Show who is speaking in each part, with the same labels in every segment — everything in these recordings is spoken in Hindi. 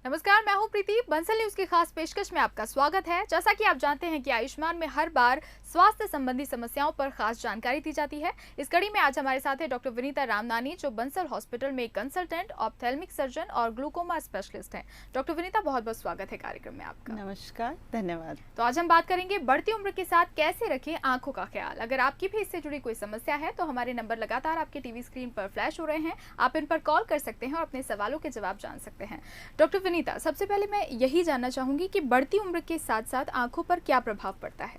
Speaker 1: नमस्कार, मैं हूं प्रीति। बंसल न्यूज की खास पेशकश में आपका स्वागत है। जैसा कि आप जानते हैं कि आयुष्मान में हर बार स्वास्थ्य संबंधी समस्याओं पर खास जानकारी दी जाती है। इस कड़ी में आज हमारे साथ है डॉक्टर विनीता रामनानी, जो बंसल हॉस्पिटल में कंसल्टेंट, ऑप्थेल्मिक सर्जन और ग्लूकोमा स्पेशलिस्ट हैं। डॉक्टर विनीता, बहुत बहुत स्वागत है कार्यक्रम में आपका।
Speaker 2: नमस्कार, धन्यवाद।
Speaker 1: तो आज हम बात करेंगे बढ़ती उम्र के साथ कैसे रखें आंखों का ख्याल। अगर आपकी भी इससे जुड़ी कोई समस्या है तो हमारे नंबर लगातार आपके टीवी स्क्रीन पर फ्लैश हो रहे हैं, आप इन पर कॉल कर सकते हैं और अपने सवालों के जवाब जान सकते हैं। डॉक्टर विनीता, सबसे पहले मैं यही जानना चाहूंगी कि बढ़ती उम्र के साथ साथ आंखों पर क्या प्रभाव पड़ता है?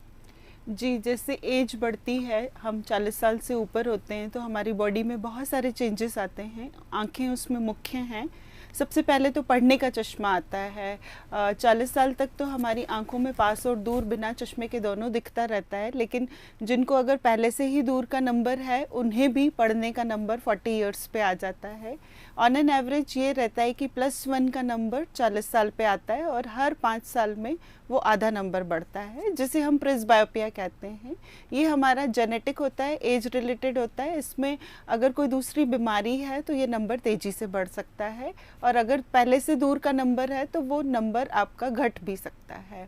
Speaker 2: जी, जैसे एज बढ़ती है, हम 40 साल से ऊपर होते हैं तो हमारी बॉडी में बहुत सारे चेंजेस आते हैं। आंखें उसमें मुख्य हैं। सबसे पहले तो पढ़ने का चश्मा आता है। 40 साल तक तो हमारी आंखों में पास और दूर बिना चश्मे के दोनों दिखता रहता है, लेकिन जिनको अगर पहले से ही दूर का नंबर है उन्हें भी पढ़ने का नंबर 40 इयर्स पे आ जाता है। ऑन एन एवरेज ये रहता है कि +1 का नंबर 40 साल पे आता है और हर 5 साल में वो आधा नंबर बढ़ता है, जिसे हम प्रेसबायोपिया कहते हैं। ये हमारा जेनेटिक होता है, एज रिलेटेड होता है। इसमें अगर कोई दूसरी बीमारी है तो ये नंबर तेज़ी से बढ़ सकता है, और अगर पहले से दूर का नंबर है तो वो नंबर आपका घट भी सकता है।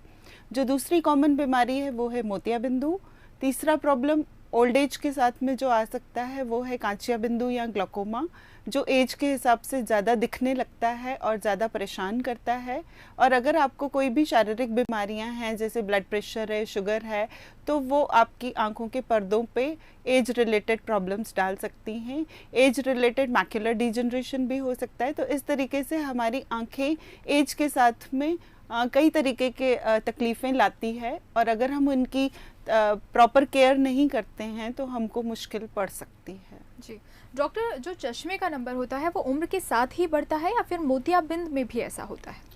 Speaker 2: जो दूसरी कॉमन बीमारी है वो है मोतियाबिंदु। तीसरा प्रॉब्लम ओल्ड एज के साथ में जो आ सकता है वो है कांचिया बिंदु या ग्लाकोमा, जो एज के हिसाब से ज़्यादा दिखने लगता है और ज़्यादा परेशान करता है। और अगर आपको कोई भी शारीरिक बीमारियां हैं, जैसे ब्लड प्रेशर है, शुगर है, तो वो आपकी आंखों के पर्दों पे एज रिलेटेड प्रॉब्लम्स डाल सकती हैं। एज रिलेटेड मैक्युलर डिजनरेशन भी हो सकता है। तो इस तरीके से हमारी आंखें एज के साथ में कई तरीके के तकलीफ़ें लाती है, और अगर हम उनकी प्रॉपर केयर नहीं करते हैं तो हमको मुश्किल पड़ सकती है।
Speaker 1: जी डॉक्टर, जो चश्मे का नंबर होता है वो उम्र के साथ ही बढ़ता है या फिर मोतियाबिंद में भी ऐसा होता है?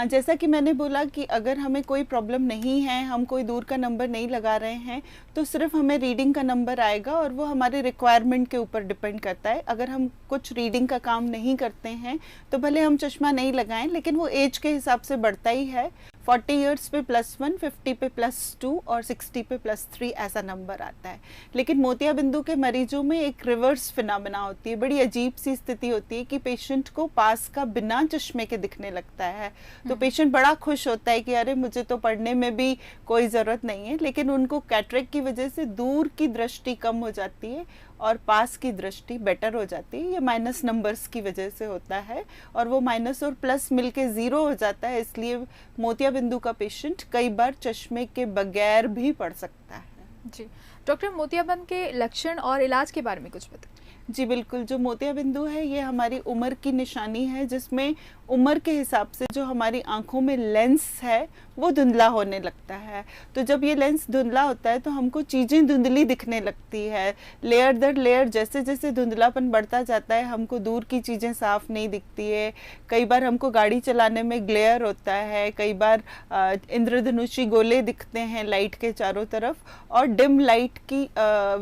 Speaker 2: जैसा कि मैंने बोला कि अगर हमें कोई प्रॉब्लम नहीं है, हम कोई दूर का नंबर नहीं लगा रहे हैं, तो सिर्फ हमें रीडिंग का नंबर आएगा, और वो हमारे रिक्वायरमेंट के ऊपर डिपेंड करता है। अगर हम कुछ रीडिंग का काम नहीं करते हैं तो भले हम चश्मा नहीं लगाएं, लेकिन वो एज के हिसाब से बढ़ता ही है। 40 इयर्स पे +1, 50 पे +2 और 60 पे +3 ऐसा नंबर आता है। लेकिन मोतियाबिंदु के मरीजों में एक रिवर्स फिनोमेना होती है। बड़ी अजीब सी स्थिति होती है कि पेशेंट को पास का बिना चश्मे के दिखने लगता है। तो पेशेंट बड़ा खुश होता है कि अरे मुझे तो पढ़ने में भी कोई ज़रूरत नहीं है, लेकिन उनको कैटरेक्ट की वजह से दूर की दृष्टि कम हो जाती है और पास की दृष्टि बेटर हो जाती है। ये माइनस नंबर्स की वजह से होता है, और वो माइनस और प्लस मिलके 0 हो जाता है। इसलिए मोतियाबिंदु का पेशेंट कई बार चश्मे के बगैर भी पढ़ सकता है।
Speaker 1: जी डॉक्टर, मोतियाबिंद के लक्षण और इलाज के बारे में कुछ बताएं।
Speaker 2: जी बिल्कुल, जो मोतियाबिंदु है ये हमारी उम्र की निशानी है, जिसमें उम्र के हिसाब से जो हमारी आंखों में लेंस है वो धुंधला होने लगता है। तो जब ये लेंस धुंधला होता है तो हमको चीज़ें धुंधली दिखने लगती है। लेयर दर लेयर जैसे जैसे धुंधलापन बढ़ता जाता है, हमको दूर की चीज़ें साफ नहीं दिखती है। कई बार हमको गाड़ी चलाने में ग्लेयर होता है, कई बार इंद्रधनुषी गोले दिखते हैं लाइट के चारों तरफ, और डिम लाइट की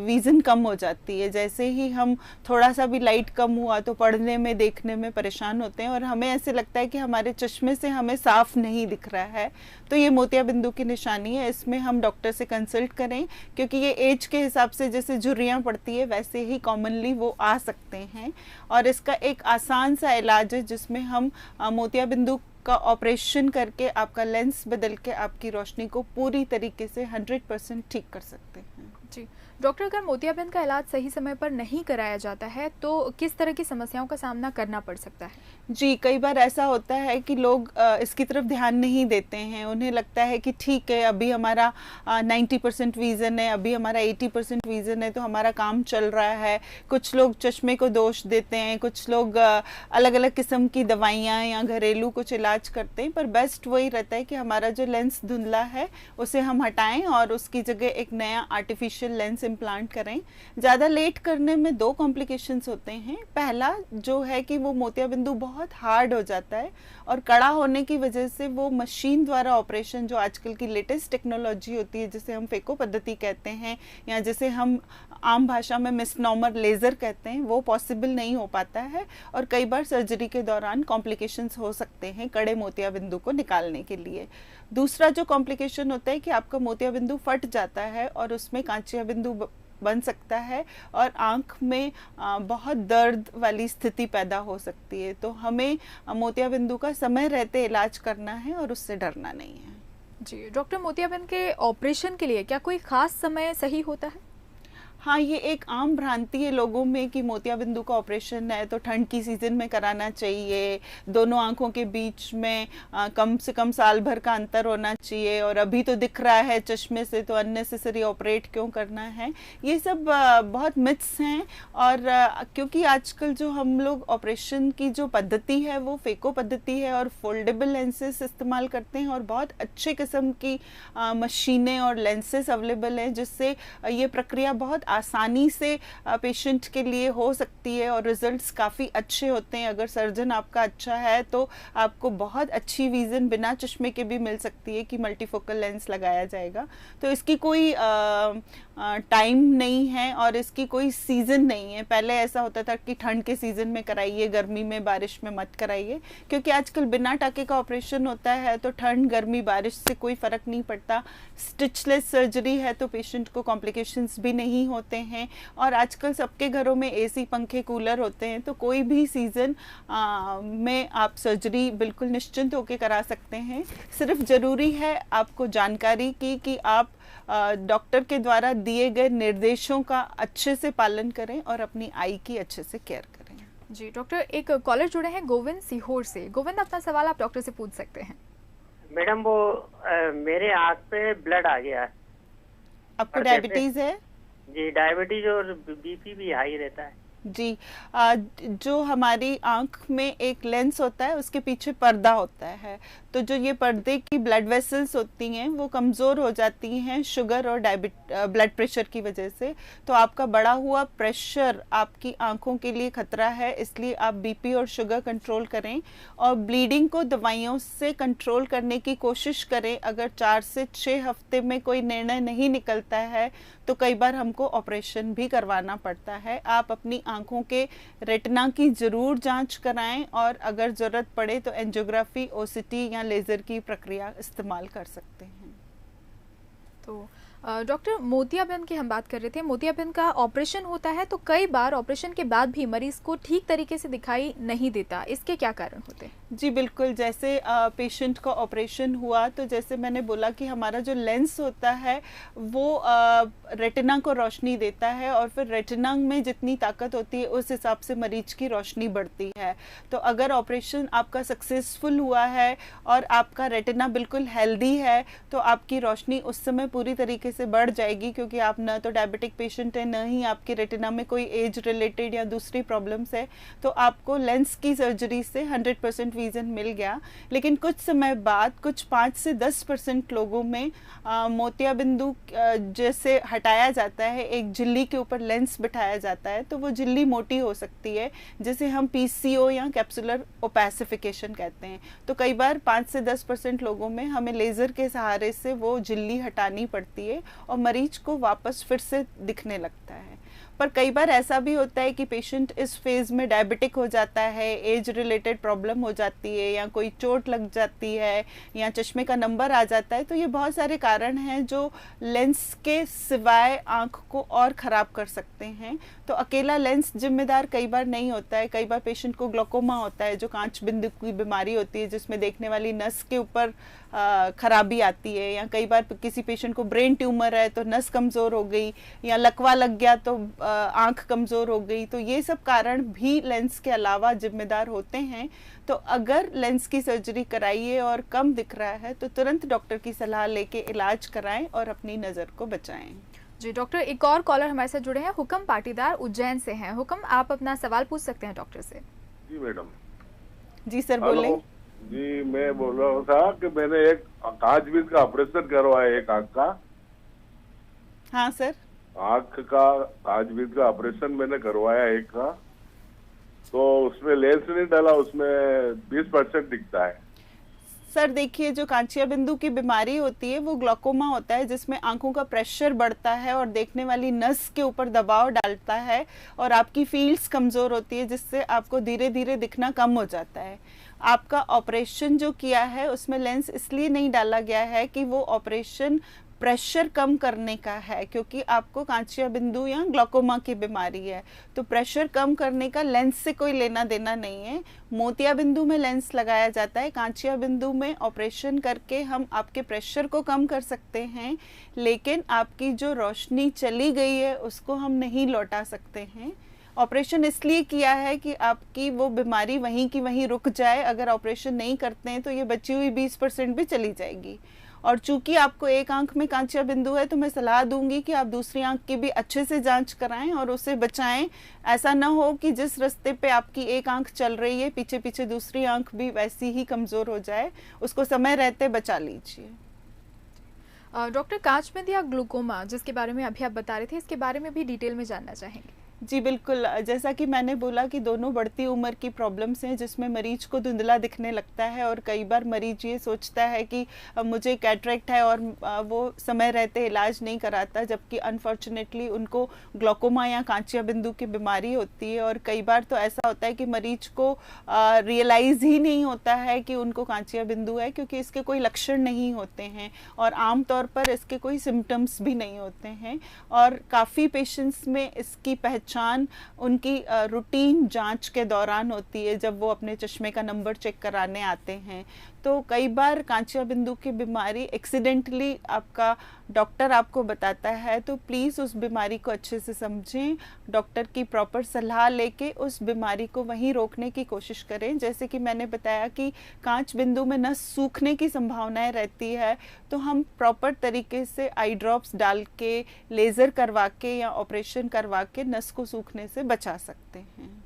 Speaker 2: विज़न कम हो जाती है। जैसे ही हम थोड़ा सा भी लाइट कम हुआ तो पढ़ने में, देखने में परेशान होते हैं, और हमें ऐसे लगता है कि हमारे चश्मे से हमें साफ नहीं दिख रहा है। तो ये मोतियाबिंदु की निशानी है। इसमें हम डॉक्टर से कंसल्ट करें, क्योंकि ये एज के हिसाब से जैसे झुर्रियाँ पड़ती है वैसे ही कॉमनली वो आ सकते हैं। और इसका एक आसान सा इलाज है, जिसमें हम मोतियाबिंदु का ऑपरेशन करके आपका लेंस बदल के आपकी रोशनी को पूरी तरीके से 100% ठीक कर सकते हैं।
Speaker 1: जी डॉक्टर, अगर मोतियाबिंद का इलाज सही समय पर नहीं कराया जाता है तो किस तरह की समस्याओं का सामना करना पड़ सकता है?
Speaker 2: जी, कई बार ऐसा होता है कि लोग इसकी तरफ ध्यान नहीं देते हैं। उन्हें लगता है कि ठीक है, अभी हमारा 90% विज़न है, अभी हमारा 80% विज़न है, तो हमारा काम चल रहा है। कुछ लोग चश्मे को दोष देते हैं, कुछ लोग अलग अलग किस्म की दवाइयाँ या घरेलू कुछ इलाज करते हैं, पर बेस्ट वही रहता है कि हमारा जो लेंस धुंधला है उसे हम हटाएं और उसकी जगह एक नया आर्टिफिशियल आर्टिफिशियल लेंस इम्प्लांट करें। ज़्यादा लेट करने में 2 कॉम्प्लिकेशंस होते हैं। पहला जो है कि वो मोतियाबिंदु बहुत हार्ड हो जाता है और कड़ा होने की वजह से वो मशीन द्वारा ऑपरेशन, जो आजकल की लेटेस्ट टेक्नोलॉजी होती है जिसे हम फेको पद्धति कहते हैं या जिसे हम आम भाषा में मिसनॉमर लेज़र कहते हैं, वो पॉसिबल नहीं हो पाता है और कई बार सर्जरी के दौरान कॉम्प्लिकेशंस हो सकते हैं कड़े मोतियाबिंदु को निकालने के लिए। दूसरा जो कॉम्प्लिकेशन होता है कि आपका मोतियाबिंदु फट जाता है और उसमें कांचिया बिंदु बन सकता है और आंख में बहुत दर्द वाली स्थिति पैदा हो सकती है। तो हमें मोतियाबिंदु का समय रहते इलाज करना है और उससे डरना नहीं है।
Speaker 1: जी डॉक्टर, मोतियाबिंद के ऑपरेशन के लिए क्या कोई खास समय सही होता है?
Speaker 2: हाँ, ये एक आम भ्रांति है लोगों में कि मोतियाबिंदु का ऑपरेशन है तो ठंड की सीज़न में कराना चाहिए, दोनों आंखों के बीच में कम से कम साल भर का अंतर होना चाहिए और अभी तो दिख रहा है चश्मे से तो अननेसेसरी ऑपरेट क्यों करना है। ये सब बहुत मिथ्स हैं और क्योंकि आजकल जो हम लोग ऑपरेशन की जो पद्धति है वो फेको पद्धति है और फोल्डेबल लेंसेज इस्तेमाल करते हैं और बहुत अच्छे किस्म की मशीनें और लेंसेज अवेलेबल हैं जिससे ये प्रक्रिया बहुत आसानी से पेशेंट के लिए हो सकती है और रिजल्ट्स काफ़ी अच्छे होते हैं। अगर सर्जन आपका अच्छा है तो आपको बहुत अच्छी विजन बिना चश्मे के भी मिल सकती है कि मल्टीफोकल लेंस लगाया जाएगा। तो इसकी कोई टाइम नहीं है और इसकी कोई सीज़न नहीं है। पहले ऐसा होता था कि ठंड के सीज़न में कराइए, गर्मी में बारिश में मत कराइए, क्योंकि आजकल बिना टाके का ऑपरेशन होता है तो ठंड गर्मी बारिश से कोई फ़र्क नहीं पड़ता। स्टिचलेस सर्जरी है तो पेशेंट को कॉम्प्लिकेशंस भी नहीं होते हैं और आजकल सबके घरों में एसी पंखे कूलर होते हैं, तो कोई भी सीज़न में आप सर्जरी बिल्कुल निश्चिंत होकर करा सकते हैं। सिर्फ ज़रूरी है आपको जानकारी की कि आप डॉक्टर के द्वारा दिए गए निर्देशों का अच्छे से पालन करें और अपनी आई की अच्छे से केयर करें।
Speaker 1: जी डॉक्टर, एक कॉलर जुड़े हैं गोविंद सीहोर से। गोविंद, अपना सवाल आप डॉक्टर से पूछ सकते हैं।
Speaker 3: मैडम वो मेरे आँख पे ब्लड आ गया है।
Speaker 2: आपको डायबिटीज है?
Speaker 3: जी डायबिटीज और बीपी भी हाई रहता है।
Speaker 2: जी, जो हमारी आंख में एक लेंस होता है उसके पीछे पर्दा होता है, तो जो ये पर्दे की ब्लड वेसल्स होती हैं वो कमज़ोर हो जाती हैं शुगर और ब्लड प्रेशर की वजह से। तो आपका बढ़ा हुआ प्रेशर आपकी आंखों के लिए खतरा है, इसलिए आप बीपी और शुगर कंट्रोल करें और ब्लीडिंग को दवाइयों से कंट्रोल करने की कोशिश करें। अगर 4 से 6 हफ्ते में कोई निर्णय नहीं निकलता है तो कई बार हमको ऑपरेशन भी करवाना पड़ता है। आप अपनी आंखों के रेटिना की ज़रूर जांच कराएं और अगर ज़रूरत पड़े तो एंजियोग्राफी, ओसीटी या लेज़र की प्रक्रिया इस्तेमाल कर सकते हैं।
Speaker 1: तो डॉक्टर, मोतियाबिंद की हम बात कर रहे थे। मोतियाबिंद का ऑपरेशन होता है तो कई बार ऑपरेशन के बाद भी मरीज को ठीक तरीके से दिखाई नहीं देता, इसके क्या कारण होते हैं?
Speaker 2: जी बिल्कुल, जैसे पेशेंट का ऑपरेशन हुआ तो जैसे मैंने बोला कि हमारा जो लेंस होता है वो रेटिना को रोशनी देता है और फिर रेटिना में जितनी ताकत होती है उस हिसाब से मरीज की रोशनी बढ़ती है। तो अगर ऑपरेशन आपका सक्सेसफुल हुआ है और आपका रेटिना बिल्कुल हेल्दी है तो आपकी रोशनी उस समय पूरी तरीके से बढ़ जाएगी, क्योंकि आप न तो डायबिटिक पेशेंट है न ही आपके रेटिना में कोई एज रिलेटेड या दूसरी प्रॉब्लम्स है। तो आपको लेंस की सर्जरी से 100% विजन मिल गया। लेकिन कुछ समय बाद कुछ 5 से 10% लोगों में मोतियाबिंदु जैसे हटाया जाता है, एक झिल्ली के ऊपर लेंस बिठाया जाता है तो वो झिल्ली मोटी हो सकती है, जिसे हम पीसीओ या कैप्सुलर ओपैसिफिकेशन कहते हैं। तो कई बार 5 से 10% लोगों में हमें लेज़र के सहारे से वो झिल्ली हटानी पड़ती है और मरीज को वापस फिर से दिखने लगता है। पर कई बार ऐसा भी होता है कि पेशेंट इस फेज़ में डायबिटिक हो जाता है, एज रिलेटेड प्रॉब्लम हो जाती है या कोई चोट लग जाती है या चश्मे का नंबर आ जाता है। तो ये बहुत सारे कारण हैं जो लेंस के सिवाय आँख को और ख़राब कर सकते हैं। तो अकेला लेंस जिम्मेदार कई बार नहीं होता है। कई बार पेशेंट को ग्लोकोमा होता है जो कांच बिंदु की बीमारी होती है जिसमें देखने वाली नस के ऊपर खराबी आती है, या कई बार किसी पेशेंट को ब्रेन ट्यूमर है तो नस कमज़ोर हो गई या लकवा लग गया तो आंख कमज़ोर हो गई। तो ये सब कारण भी लेंस के अलावा जिम्मेदार होते हैं। तो अगर लेंस की सर्जरी कराइए और कम दिख रहा है तो तुरंत डॉक्टर की सलाह लेके इलाज कराएं और अपनी नज़र को बचाएं।
Speaker 1: जी डॉक्टर, एक और कॉलर हमारे साथ जुड़े हैं। हुक्म पाटीदार उज्जैन से हैं। हुक्म, आप अपना सवाल पूछ सकते हैं डॉक्टर से।
Speaker 4: जी मैडम।
Speaker 2: जी सर बोले।
Speaker 4: जी मैं बोल रहा था कि मैंने एक कांच बीज का ऑपरेशन करवाया एक आंख का।
Speaker 2: हाँ सर।
Speaker 4: आंख का कांचबीन का ऑपरेशन मैंने करवाया एक का, तो उसमें लेंस नहीं डाला, उसमें 20% दिखता है।
Speaker 2: सर देखिए, जो कांचिया बिंदु की बीमारी होती है वो ग्लोकोमा होता है, जिसमें आंखों का प्रेशर बढ़ता है और देखने वाली नस के ऊपर दबाव डालता है और आपकी फील्ड्स कमज़ोर होती है, जिससे आपको धीरे धीरे दिखना कम हो जाता है। आपका ऑपरेशन जो किया है उसमें लेंस इसलिए नहीं डाला गया है कि वो ऑपरेशन प्रेशर कम करने का है, क्योंकि आपको कांचिया बिंदु या ग्लोकोमा की बीमारी है, तो प्रेशर कम करने का लेंस से कोई लेना देना नहीं है। मोतिया बिंदु में लेंस लगाया जाता है, कांचिया बिंदु में ऑपरेशन करके हम आपके प्रेशर को कम कर सकते हैं, लेकिन आपकी जो रोशनी चली गई है उसको हम नहीं लौटा सकते हैं। ऑपरेशन इसलिए किया है कि आपकी वो बीमारी वहीं की वहीं रुक जाए। अगर ऑपरेशन नहीं करते हैं तो ये बची हुई 20% भी चली जाएगी। और चूंकि आपको एक आंख में कांचिया बिंदु है, तो मैं सलाह दूंगी कि आप दूसरी आंख की भी अच्छे से जांच कराएं और उसे बचाएं। ऐसा ना हो कि जिस रास्ते पे आपकी एक आंख चल रही है, पीछे पीछे दूसरी आंख भी वैसी ही कमज़ोर हो जाए। उसको समय रहते बचा लीजिए।
Speaker 1: डॉक्टर, कांचबीन या ग्लूकोमा जिसके बारे में अभी आप बता रहे थे, इसके बारे में भी डिटेल में जानना चाहेंगे।
Speaker 2: जी बिल्कुल, जैसा कि मैंने बोला कि दोनों बढ़ती उम्र की प्रॉब्लम्स हैं, जिसमें मरीज को धुंधला दिखने लगता है और कई बार मरीज ये सोचता है कि मुझे कैटरेक्ट है और वो समय रहते इलाज नहीं कराता, जबकि अनफॉर्चुनेटली उनको ग्लोकोमा या कांचिया बिंदु की बीमारी होती है। और कई बार तो ऐसा होता है कि मरीज को रियलाइज़ ही नहीं होता है कि उनको कांचिया बिंदु है, क्योंकि इसके कोई लक्षण नहीं होते हैं और आमतौर पर इसके कोई सिम्टम्स भी नहीं होते हैं। और काफ़ी पेशेंट्स में इसकी पहचान उनकी रूटीन जांच के दौरान होती है, जब वो अपने चश्मे का नंबर चेक कराने आते हैं। तो कई बार कांचिया बिंदु की बीमारी एक्सीडेंटली आपका डॉक्टर आपको बताता है, तो प्लीज़ उस बीमारी को अच्छे से समझें, डॉक्टर की प्रॉपर सलाह लेके उस बीमारी को वहीं रोकने की कोशिश करें। जैसे कि मैंने बताया कि कांच बिंदु में नस सूखने की संभावनाएं रहती है, तो हम प्रॉपर तरीके से आई ड्रॉप्स डाल के, लेज़र करवा के या ऑपरेशन करवा के नस को सूखने से बचा सकते हैं।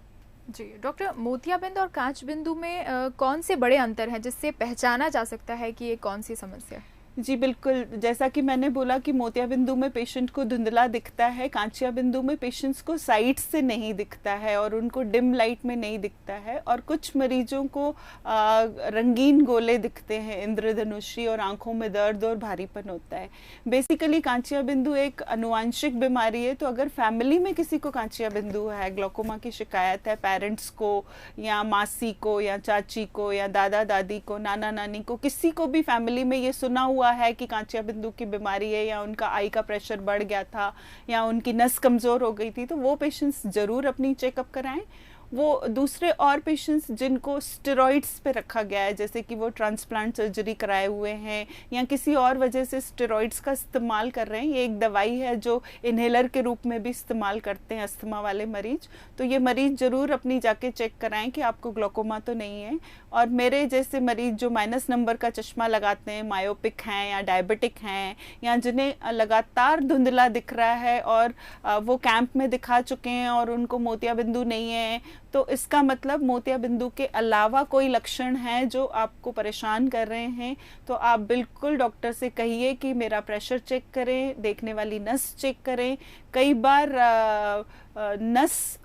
Speaker 1: जी डॉक्टर, मोतियाबिंद और कांच बिंदु में कौन से बड़े अंतर हैं जिससे पहचाना जा सकता है कि ये कौन सी समस्या है?
Speaker 2: जी बिल्कुल, जैसा कि मैंने बोला कि मोतिया बिंदु में पेशेंट को धुंधला दिखता है, कांचिया बिंदु में पेशेंट्स को साइड से नहीं दिखता है और उनको डिम लाइट में नहीं दिखता है, और कुछ मरीजों को रंगीन गोले दिखते हैं, इंद्रधनुषी, और आंखों में दर्द और भारीपन होता है। बेसिकली कांचिया बिंदु एक अनुवांशिक बीमारी है, तो अगर फैमिली में किसी को कांचिया बिंदु है, ग्लोकोमा की शिकायत है, पेरेंट्स को या मासी को या चाची को या दादा दादी को, नाना नानी को, किसी को भी फैमिली में ये सुना हुआ है कि कांचिया बिंदु की बीमारी है या उनका आई का प्रेशर बढ़ गया था या उनकी नस कमज़ोर हो गई थी, तो वो पेशेंट्स ज़रूर अपनी चेकअप कराएं। वो दूसरे और पेशेंट्स जिनको स्टेरॉइड्स पे रखा गया है, जैसे कि वो ट्रांसप्लांट सर्जरी कराए हुए हैं या किसी और वजह से स्टेरॉइड्स का इस्तेमाल कर रहे हैं, ये एक दवाई है जो इन्हेलर के रूप में भी इस्तेमाल करते हैं अस्थमा वाले मरीज, तो ये मरीज ज़रूर अपनी जाके चेक कराएं कि आपको ग्लोकोमा तो नहीं है। और मेरे जैसे मरीज जो माइनस नंबर का चश्मा लगाते हैं, मायोपिक हैं या डायबिटिक हैं, या जिन्हें लगातार धुंधला दिख रहा है और वो कैंप में दिखा चुके हैं और उनको मोतिया बिंदु नहीं है, तो इसका मतलब मोतिया बिंदु के अलावा कोई लक्षण है जो आपको परेशान कर रहे हैं, तो आप बिल्कुल डॉक्टर से कहिए कि मेरा प्रेशर चेक करें, देखने वाली नस चेक करें। कई बार नस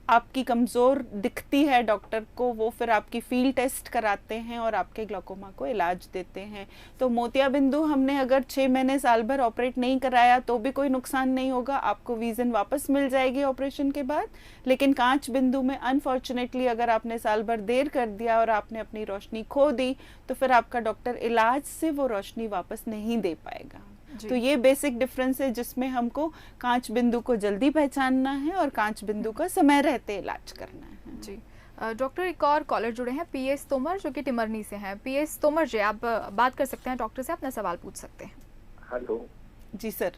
Speaker 2: आपकी कमज़ोर दिखती है डॉक्टर को, वो फिर आपकी फील्ड टेस्ट कराते हैं और आपके ग्लोकोमा को इलाज देते हैं। तो मोतिया बिंदु हमने अगर 6 महीने साल भर ऑपरेट नहीं कराया तो भी कोई नुकसान नहीं होगा, आपको विजन वापस मिल जाएगी ऑपरेशन के बाद। लेकिन कांच बिंदु में अनफॉर्चुनेटली अगर आपने साल भर देर कर दिया और आपने अपनी रोशनी खो दी, तो फिर आपका डॉक्टर इलाज से वो रोशनी वापस नहीं दे पाएगा। तो ये बेसिक डिफरेंस है जिसमें हमको कांच बिंदु को जल्दी पहचानना है और कांच बिंदु का समय रहते इलाज करना है।
Speaker 1: जी डॉक्टर, एक और कॉलर जुड़े हैं, पीएस तोमर, जो कि टिमरनी से हैं। पीएस तोमर जी, आप बात कर सकते हैं डॉक्टर से, अपना सवाल पूछ सकते हैं।
Speaker 5: हेलो
Speaker 2: जी सर।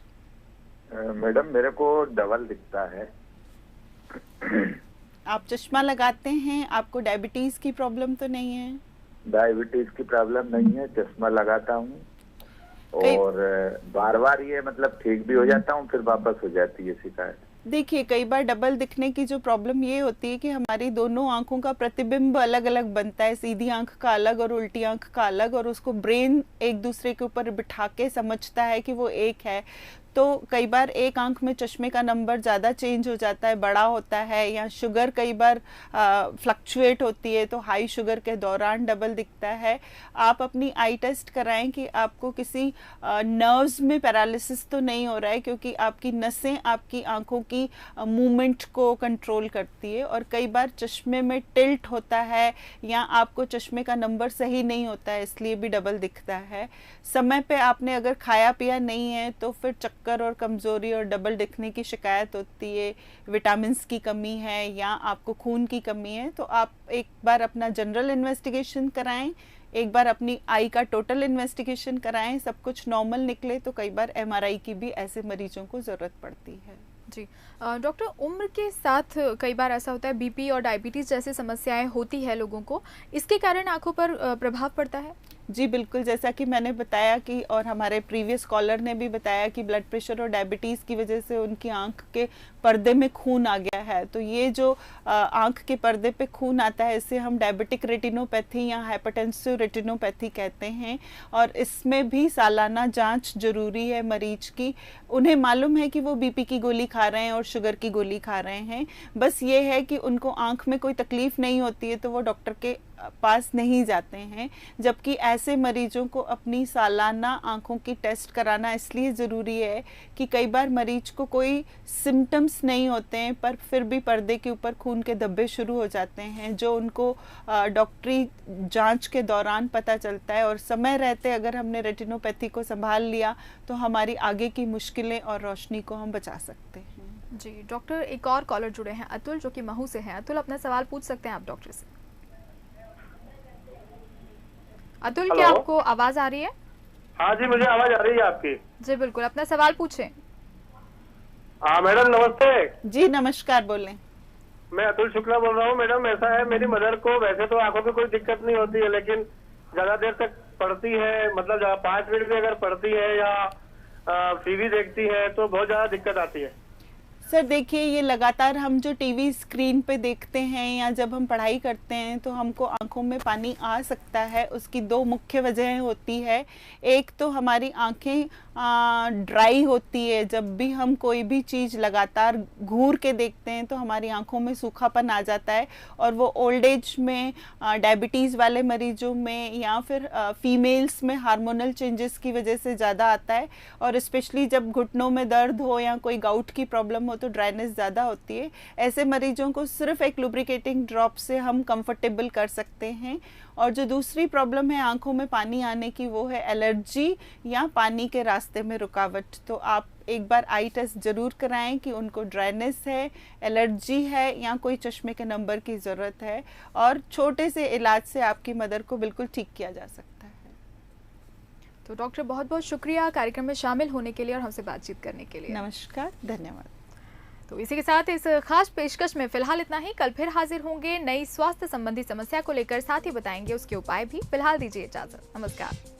Speaker 5: मैडम, मेरे को डबल दिखता है।
Speaker 2: आप चश्मा लगाते हैं, आपको डायबिटीज की प्रॉब्लम तो नहीं है?
Speaker 5: डायबिटीज की प्रॉब्लम नहीं है, चश्मा लगाता हूँ और बार बार ये मतलब ठीक भी हो जाता हूँ, फिर वापस हो जाती है शिकायत।
Speaker 2: देखिए, कई बार डबल दिखने की जो प्रॉब्लम ये होती है कि हमारी दोनों आंखों का प्रतिबिंब अलग अलग बनता है, सीधी आंख का अलग और उल्टी आंख का अलग, और उसको ब्रेन एक दूसरे के ऊपर बिठा के समझता है कि वो एक है। तो कई बार एक आंख में चश्मे का नंबर ज़्यादा चेंज हो जाता है, बड़ा होता है, या शुगर कई बार फ्लक्चुएट होती है तो हाई शुगर के दौरान डबल दिखता है। आप अपनी आई टेस्ट कराएं कि आपको किसी नर्व्स में पैरालिसिस तो नहीं हो रहा है, क्योंकि आपकी नसें आपकी आंखों की मूवमेंट को कंट्रोल करती है। और कई बार चश्मे में टिल्ट होता है या आपको चश्मे का नंबर सही नहीं होता है, इसलिए भी डबल दिखता है। समय पे आपने अगर खाया पिया नहीं है तो फिर चक्कर और कमज़ोरी और डबल दिखने की शिकायत होती है। विटामिन्स की कमी है या आपको खून की कमी है तो आप एक बार अपना जनरल इन्वेस्टिगेशन कराएं, एक बार अपनी आई का टोटल इन्वेस्टिगेशन कराएं। सब कुछ नॉर्मल निकले तो कई बार एमआरआई की भी ऐसे मरीजों को ज़रूरत पड़ती है।
Speaker 1: जी डॉक्टर, उम्र के साथ कई बार ऐसा होता है बीपी और डायबिटीज़ जैसी समस्याएं होती है लोगों को, इसके कारण आंखों पर प्रभाव पड़ता है?
Speaker 2: जी बिल्कुल, जैसा कि मैंने बताया कि और हमारे प्रीवियस कॉलर ने भी बताया कि ब्लड प्रेशर और डायबिटीज़ की वजह से उनकी आंख के पर्दे में खून आ गया है। तो ये जो आंख के पर्दे पे खून आता है इसे हम डायबिटिक रेटिनोपैथी या हाइपरटेंसिव रेटिनोपैथी कहते हैं। और इसमें भी सालाना जांच जरूरी है मरीज की। उन्हें मालूम है कि वो बीपी की गोली खा रहे हैं और शुगर की गोली खा रहे हैं, बस ये है कि उनको आंख में कोई तकलीफ नहीं होती है तो वो डॉक्टर के पास नहीं जाते हैं। जबकि ऐसे मरीजों को अपनी सालाना आंखों की टेस्ट कराना इसलिए ज़रूरी है कि कई बार मरीज को कोई सिम्टम्स नहीं होते हैं पर फिर भी पर्दे के ऊपर खून के धब्बे शुरू हो जाते हैं, जो उनको डॉक्टरी जांच के दौरान पता चलता है। और समय रहते अगर हमने रेटिनोपैथी को संभाल लिया तो हमारी आगे की मुश्किलें और रोशनी को हम बचा सकते हैं।
Speaker 1: जी डॉक्टर, एक और कॉलर जुड़े हैं, अतुल, जो कि महू से हैं। अतुल, अपना सवाल पूछ सकते हैं आप डॉक्टर से। अतुल, क्या आपको आवाज आ रही है?
Speaker 6: हाँ जी, मुझे आवाज आ रही है आपकी।
Speaker 1: जी बिल्कुल, अपना सवाल पूछें।
Speaker 6: हाँ मैडम, नमस्ते।
Speaker 2: जी नमस्कार, बोलें।
Speaker 6: मैं अतुल शुक्ला बोल रहा हूँ। मैडम ऐसा है, मेरी मदर को वैसे तो आंखों में कोई दिक्कत नहीं होती है, लेकिन ज्यादा देर तक पढ़ती है, मतलब 5 मिनट भी अगर पढ़ती है या टीवी देखती है तो बहुत ज्यादा दिक्कत आती है।
Speaker 2: सर देखिए, ये लगातार हम जो टीवी स्क्रीन पे देखते हैं या जब हम पढ़ाई करते हैं तो हमको आंखों में पानी आ सकता है। उसकी 2 मुख्य वजहें होती है। एक तो हमारी आंखें ड्राई होती है, जब भी हम कोई भी चीज़ लगातार घूर के देखते हैं तो हमारी आंखों में सूखापन आ जाता है। और वो ओल्ड एज में, डायबिटीज़ वाले मरीजों में या फिर फीमेल्स में हार्मोनल चेंजेस की वजह से ज़्यादा आता है। और स्पेशली जब घुटनों में दर्द हो या कोई गाउट की प्रॉब्लम हो तो ड्राइनेस ज़्यादा होती है। ऐसे मरीजों को सिर्फ एक लुब्रिकेटिंग ड्रॉप से हम कंफर्टेबल कर सकते हैं। और जो दूसरी प्रॉब्लम है आंखों में पानी आने की, वो है एलर्जी या पानी के रास्ते में रुकावट। तो आप एक बार आई टेस्ट ज़रूर कराएं कि उनको ड्राइनेस है, एलर्जी है या कोई चश्मे के नंबर की ज़रूरत है। और छोटे से इलाज से आपकी मदर को बिल्कुल ठीक किया जा सकता है।
Speaker 1: तो डॉक्टर, बहुत बहुत शुक्रिया कार्यक्रम में शामिल होने के लिए और हमसे बातचीत करने के लिए।
Speaker 2: नमस्कार, धन्यवाद।
Speaker 1: तो इसी के साथ इस खास पेशकश में फिलहाल इतना ही। कल फिर हाजिर होंगे नई स्वास्थ्य संबंधी समस्या को लेकर, साथ ही बताएंगे उसके उपाय भी। फिलहाल दीजिए इजाजत, नमस्कार।